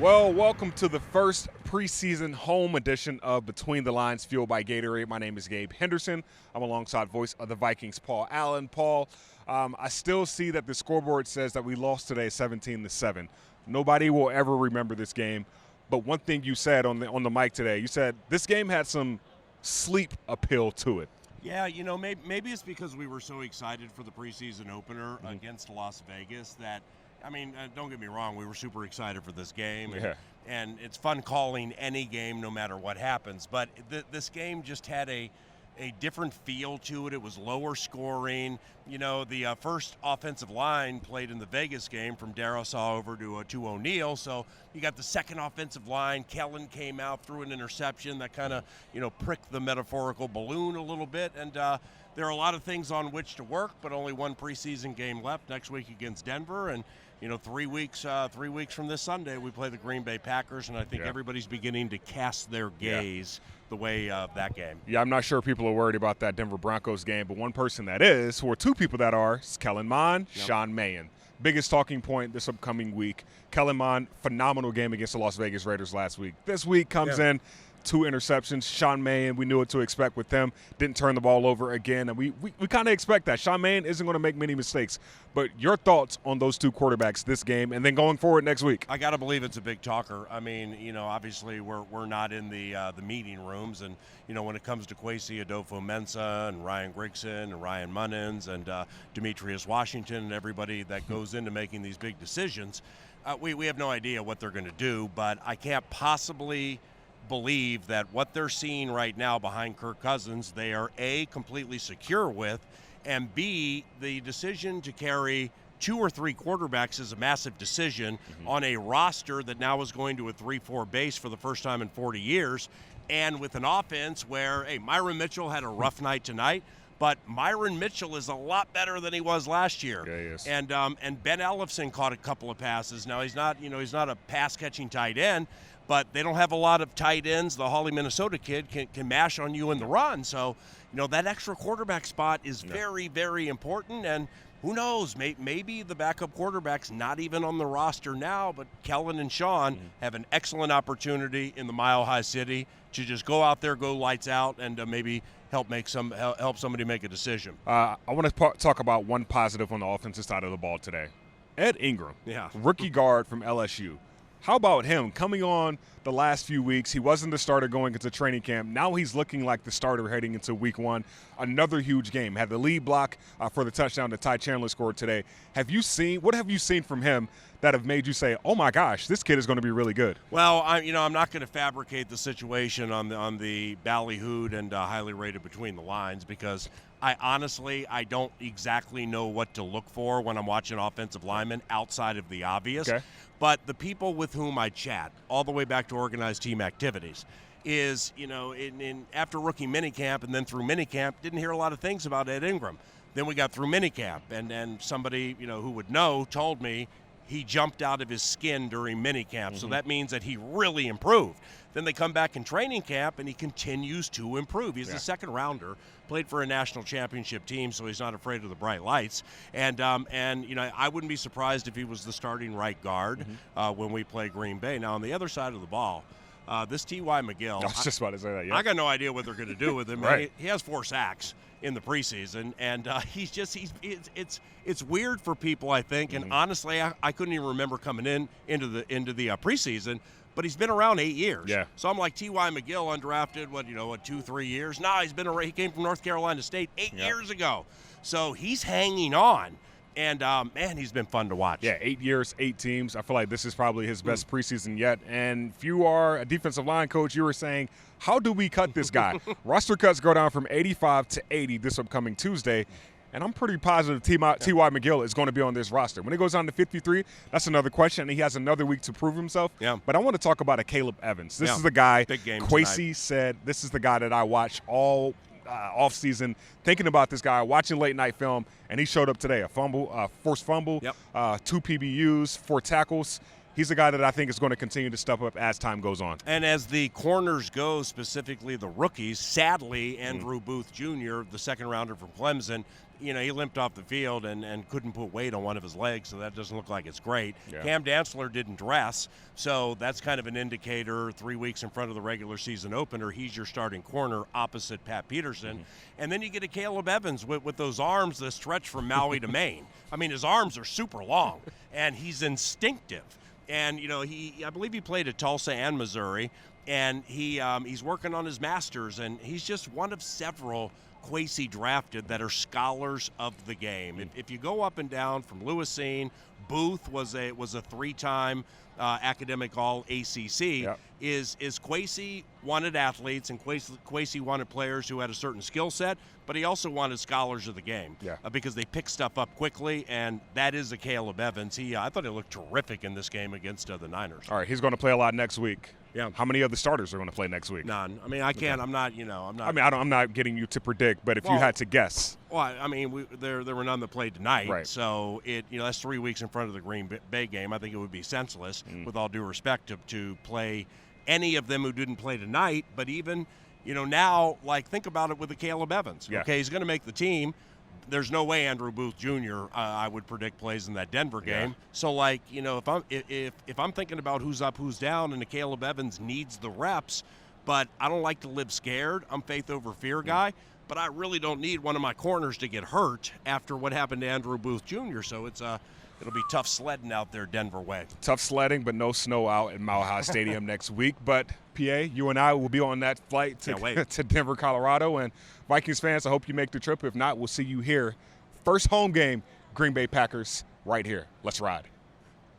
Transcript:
Well, welcome to the first preseason home edition of Between the Lines, fueled by Gatorade. My name is Gabe Henderson. I'm alongside voice of the Vikings, Paul Allen. Paul, I still see that the scoreboard says that we lost today 17-7. Nobody will ever remember this game. But one thing you said on the mic today, you said this game had some sleep appeal to it. Yeah, you know, maybe it's because we were so excited for the preseason opener against Las Vegas that, I mean, don't get me wrong, we were super excited for this game. And it's fun calling any game no matter what happens. But this game just had a different feel to it. It was lower scoring. You know, the first offensive line played in the Vegas game from Darisaw over to O'Neal. So you got the second offensive line. Kellen came out, threw an interception that kind of, pricked the metaphorical balloon a little bit. And there are a lot of things on which to work, but only one preseason game left next week against Denver. And 3 weeks from this Sunday, we play the Green Bay Packers, and I think everybody's beginning to cast their gaze the way of that game. Yeah, I'm not sure people are worried about that Denver Broncos game, but one person that is, or two people that are, is Kellen Mond, Sean Mahan. Biggest talking point this upcoming week. Kellen Mond, phenomenal game against the Las Vegas Raiders last week. This week comes in, 2 interceptions. Sean Mahan, we knew what to expect with him. Didn't turn the ball over again, and we kind of expect that. Sean Mahan isn't going to make many mistakes. But your thoughts on those two quarterbacks this game and then going forward next week? I got to believe it's a big talker. I mean, obviously we're not in the meeting rooms, and when it comes to Kwesi Adofo-Mensah and Ryan Grigson and Ryan Munnins and Demetrius Washington and everybody that goes into making these big decisions, we have no idea what they're going to do. But I can't possibly believe that what they're seeing right now behind Kirk Cousins, they are A, completely secure with, and B, the decision to carry 2 or 3 quarterbacks is a massive decision on a roster that now is going to a 3-4 base for the first time in 40 years, and with an offense where, hey, Myron Mitchell had a rough night tonight, but Myron Mitchell is a lot better than he was last year. Yeah, he is. And Ben Ellefson caught a couple of passes. Now he's not a pass-catching tight end, but they don't have a lot of tight ends. The Hawley, Minnesota kid can mash on you in the run. So, that extra quarterback spot is very, very important. And who knows, maybe the backup quarterback's not even on the roster now, but Kellen and Sean have an excellent opportunity in the Mile High City to just go out there, go lights out, and maybe help somebody make a decision. I want to talk about one positive on the offensive side of the ball today. Ed Ingram, rookie guard from LSU. How about him coming on the last few weeks? He wasn't the starter going into training camp. Now he's looking like the starter heading into week 1. Another huge game. Had the lead block for the touchdown that Ty Chandler scored today. What have you seen from him that have made you say, oh my gosh, this kid is going to be really good? Well, I'm not going to fabricate the situation on the ballyhooed and highly rated between the lines, because I don't exactly know what to look for when I'm watching offensive linemen outside of the obvious. Okay. But the people with whom I chat, all the way back to organized team activities, is, after rookie minicamp and then through minicamp, didn't hear a lot of things about Ed Ingram. Then we got through minicamp, and somebody, who would know told me he jumped out of his skin during minicamp. So that means that he really improved. Then they come back in training camp, and he continues to improve. He's a second rounder, played for a national championship team, so he's not afraid of the bright lights. And I wouldn't be surprised if he was the starting right guard when we play Green Bay. Now, on the other side of the ball, this T.Y. McGill. I was just about to say that, I got no idea what they're going to do with him. Right. He has 4 sacks in the preseason, and it's weird for people, I think. And honestly, I couldn't even remember coming into the preseason. But he's been around 8 years. Yeah. So I'm like, T.Y. McGill, undrafted, 2-3 years? No, he came from North Carolina State 8 years ago. So he's hanging on. And, man, he's been fun to watch. Yeah, 8 years, 8 teams. I feel like this is probably his best preseason yet. And if you are a defensive line coach, you were saying, how do we cut this guy? Roster cuts go down from 85 to 80 this upcoming Tuesday. And I'm pretty positive T.Y. McGill is going to be on this roster. When it goes on to 53, that's another question, and he has another week to prove himself. Yeah. But I want to talk about a Caleb Evans. This is the guy, Kwesi said, this is the guy that I watched all offseason, thinking about this guy, watching late-night film, and he showed up today. A fumble, forced fumble, 2 PBUs, 4 tackles. he's a guy that I think is going to continue to step up as time goes on. And as the corners go, specifically the rookies, sadly, Andrew Booth Jr., the second rounder from Clemson, he limped off the field and couldn't put weight on one of his legs, so that doesn't look like it's great. Yeah. Cam Dantzler didn't dress, so that's kind of an indicator 3 weeks in front of the regular season opener. He's your starting corner opposite Pat Peterson. And then you get a Caleb Evans with those arms that stretch from Maui to Maine. I mean, his arms are super long, and he's instinctive. And, I believe he played at Tulsa and Missouri, and he's working on his masters, and he's just one of several Kwesi drafted that are scholars of the game. If you go up and down from Lewisine, Booth was a 3-time academic All-ACC. Yep. Is Kwesi wanted athletes, and Kwesi wanted players who had a certain skill set, but he also wanted scholars of the game because they pick stuff up quickly, and that is a Caleb Evans. I thought he looked terrific in this game against the Niners. All right, he's going to play a lot next week. Yeah. How many of the starters are going to play next week? None. I mean, I can't. I'm not. I'm not. I mean, I'm not getting you to predict, but if you had to guess. Well, I mean, there were none that played tonight. Right. So that's 3 weeks in front of the Green Bay game. I think it would be senseless, with all due respect, to play any of them who didn't play tonight. But even, now, think about it with the Caleb Evans. Yeah. Okay, he's going to make the team. There's no way Andrew Booth Jr. I would predict plays in that Denver game. Yeah. So if I'm thinking about who's up, who's down, and the Caleb Evans needs the reps, but I don't like to live scared. I'm faith over fear guy, but I really don't need one of my corners to get hurt after what happened to Andrew Booth Jr. So it'll be tough sledding out there Denver way. Tough sledding, but no snow out at Mile High Stadium next week. But, PA, you and I will be on that flight to Denver, Colorado. And Vikings fans, I hope you make the trip. If not, we'll see you here. First home game, Green Bay Packers, right here. Let's ride.